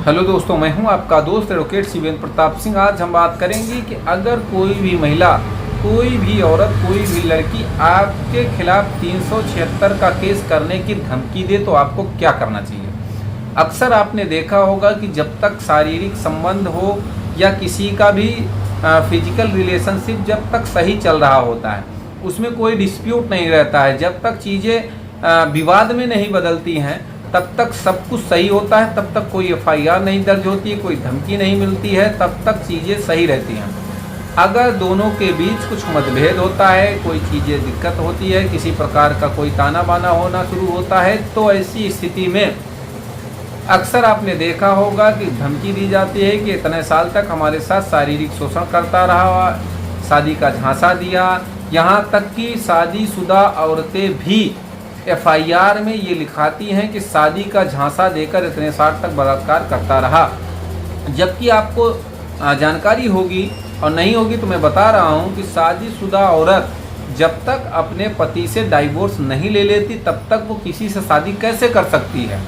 Hello दोस्तों, मैं हूं आपका दोस्त एडवोकेट शिवेंद्र प्रताप सिंह। आज हम बात करेंगे कि अगर कोई भी महिला, कोई भी औरत, कोई भी लड़की आपके खिलाफ 376 का केस करने की धमकी दे तो आपको क्या करना चाहिए। अक्सर आपने देखा होगा कि जब तक शारीरिक संबंध हो या किसी का भी फिजिकल रिलेशनशिप जब तक सही चल रहा होता है, उसमें कोई डिस्प्यूट नहीं रहता है, जब तक चीज़ें विवाद में नहीं बदलती हैं तब तक सब कुछ सही होता है, तब तक कोई एफआईआर नहीं दर्ज होती है, कोई धमकी नहीं मिलती है, तब तक चीज़ें सही रहती हैं। अगर दोनों के बीच कुछ मतभेद होता है, कोई चीज़ें दिक्कत होती है, किसी प्रकार का कोई ताना बाना होना शुरू होता है, तो ऐसी स्थिति में अक्सर आपने देखा होगा कि धमकी दी जाती है कि इतने साल तक हमारे साथ शारीरिक शोषण करता रहा, शादी का झांसा दिया। यहाँ तक कि शादीशुदा औरतें भी एफआईआर में ये लिखाती हैं कि शादी का झांसा देकर इतने साल तक बलात्कार करता रहा। जबकि आपको जानकारी होगी और नहीं होगी तो मैं बता रहा हूँ कि शादीशुदा औरत जब तक अपने पति से डाइवोर्स नहीं ले लेती तब तक वो किसी से शादी कैसे कर सकती है।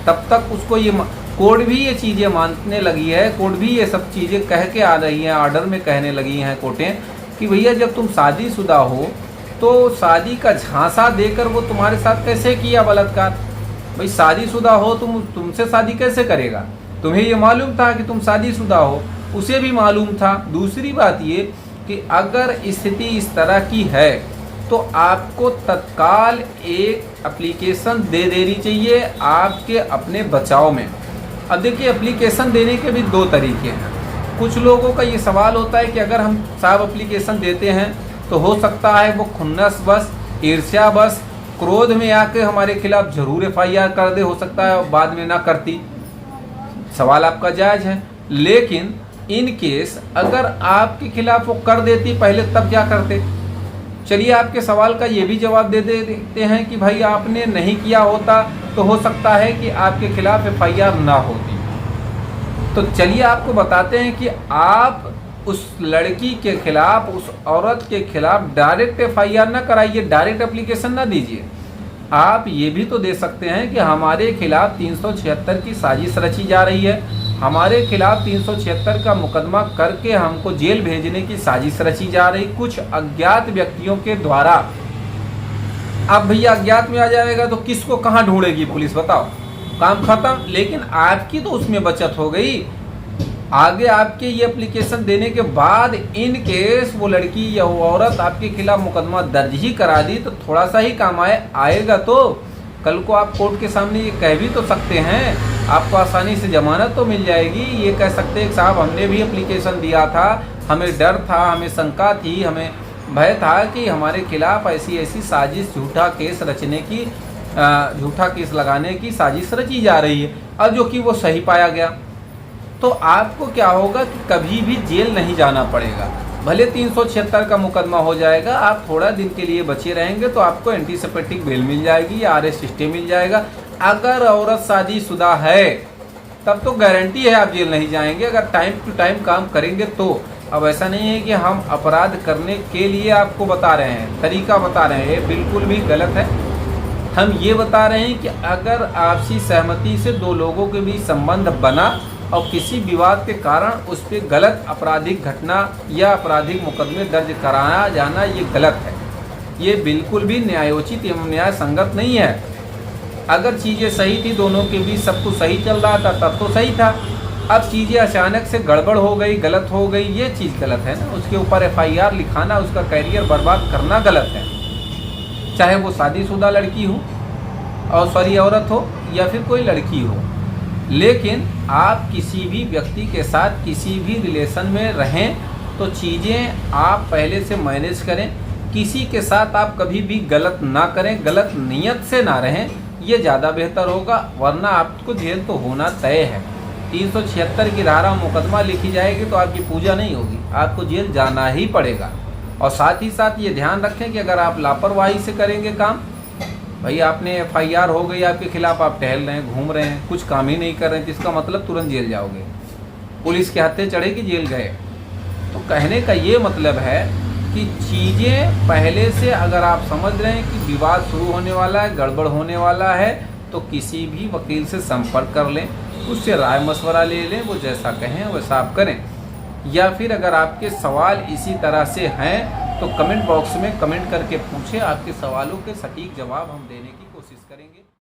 तब तक उसको ये कोर्ट भी ये चीज़ें मानने लगी है, कोर्ट भी ये सब चीज़ें कह के आ रही हैं, ऑर्डर में कहने लगी हैं कोर्टें कि भैया जब तुम शादीशुदा हो तो शादी का झांसा देकर वो तुम्हारे साथ कैसे किया बलात्कार। भाई शादीशुदा हो, तुमसे शादी कैसे करेगा। तुम्हें ये मालूम था कि तुम शादीशुदा हो, उसे भी मालूम था। दूसरी बात ये कि अगर स्थिति इस तरह की है तो आपको तत्काल एक एप्लीकेशन दे देनी चाहिए आपके अपने बचाव में। अब देखिए, एप्लीकेशन देने के भी दो तरीके हैं। कुछ लोगों का ये सवाल होता है कि अगर हम साहब एप्लीकेशन देते हैं तो हो सकता है वो खुन्नस बस, ईर्ष्या बस, क्रोध में आके हमारे खिलाफ जरूर एफआईआर कर दे, हो सकता है बाद में ना करती। सवाल आपका जायज़ है, लेकिन इन केस अगर आपके खिलाफ वो कर देती पहले, तब क्या करते। चलिए आपके सवाल का ये भी जवाब दे देते हैं कि भाई आपने नहीं किया होता तो हो सकता है कि आपके खिलाफ एफआईआर ना होती। तो चलिए आपको बताते हैं कि आप उस लड़की के खिलाफ, उस औरत के खिलाफ डायरेक्ट एफआईआर ना कराइए, डायरेक्ट एप्लीकेशन ना दीजिए। आप ये भी तो दे सकते हैं कि हमारे खिलाफ 376 की साजिश रची जा रही है, हमारे खिलाफ 376 का मुकदमा करके हमको जेल भेजने की साजिश रची जा रही कुछ अज्ञात व्यक्तियों के द्वारा। अब भैया अज्ञात में आ जाएगा तो किसको कहाँ ढूंढेगी पुलिस, बताओ, काम खत्म। लेकिन आपकी तो उसमें बचत हो गई। आगे आपके ये एप्लीकेशन देने के बाद इन केस वो लड़की या वो औरत आपके खिलाफ मुकदमा दर्ज ही करा दी तो थोड़ा सा ही काम आएगा। तो कल को आप कोर्ट के सामने ये कह भी तो सकते हैं, आपको आसानी से जमानत तो मिल जाएगी। ये कह सकते हैं कि साहब हमने भी एप्लीकेशन दिया था, हमें डर था, हमें शंका थी, हमें भय था कि हमारे खिलाफ ऐसी ऐसी साजिश, झूठा केस रचने की, झूठा केस लगाने की साजिश रची जा रही है। अब जो कि वो सही पाया गया तो आपको क्या होगा कि कभी भी जेल नहीं जाना पड़ेगा। भले 376 का मुकदमा हो जाएगा, आप थोड़ा दिन के लिए बचे रहेंगे तो आपको एंटीसिपेटिक बेल मिल जाएगी या अरेस्ट स्टे मिल जाएगा। अगर औरत शादीशुदा है तब तो गारंटी है आप जेल नहीं जाएंगे, अगर टाइम टू टाइम काम करेंगे तो। अब ऐसा नहीं है कि हम अपराध करने के लिए आपको बता रहे हैं, तरीका बता रहे हैं, ये बिल्कुल भी गलत है। हम ये बता रहे हैं कि अगर आपसी सहमति से दो लोगों के बीच संबंध बना और किसी विवाद के कारण उस पर गलत आपराधिक घटना या आपराधिक मुकदमे दर्ज कराया जाना, ये गलत है, ये बिल्कुल भी न्यायोचित एवं न्याय संगत नहीं है। अगर चीज़ें सही थी, दोनों के बीच सब कुछ सही चल रहा था तब तो सही था। अब चीज़ें अचानक से गड़बड़ हो गई, गलत हो गई, ये चीज़ गलत है ना। उसके ऊपर एफआईआर लिखाना, उसका कैरियर बर्बाद करना गलत है, चाहे वो शादीशुदा लड़की हो और सॉरी औरत हो या फिर कोई लड़की हो। लेकिन आप किसी भी व्यक्ति के साथ किसी भी रिलेशन में रहें तो चीज़ें आप पहले से मैनेज करें। किसी के साथ आप कभी भी गलत ना करें, गलत नीयत से ना रहें, ये ज़्यादा बेहतर होगा, वरना आपको जेल तो होना तय है। 376 की धारा मुकदमा लिखी जाएगी तो आपकी पूजा नहीं होगी, आपको जेल जाना ही पड़ेगा। और साथ ही साथ ये ध्यान रखें कि अगर आप लापरवाही से करेंगे काम, भाई आपने एफआईआर हो गई आपके खिलाफ, आप टहल रहे हैं, घूम रहे हैं, कुछ काम ही नहीं कर रहे हैं, जिसका मतलब तुरंत जेल जाओगे, पुलिस के हाथे चढ़ेगी, जेल गए। तो कहने का ये मतलब है कि चीज़ें पहले से अगर आप समझ रहे हैं कि विवाद शुरू होने वाला है, गड़बड़ होने वाला है, तो किसी भी वकील से संपर्क कर लें। उससे राय मशवरा ले लें, वो जैसा कहें वैसा आप करें। या फिर अगर आपके सवाल इसी तरह से हैं तो कमेंट बॉक्स में कमेंट करके पूछें, आपके सवालों के सटीक जवाब हम देने की कोशिश करेंगे।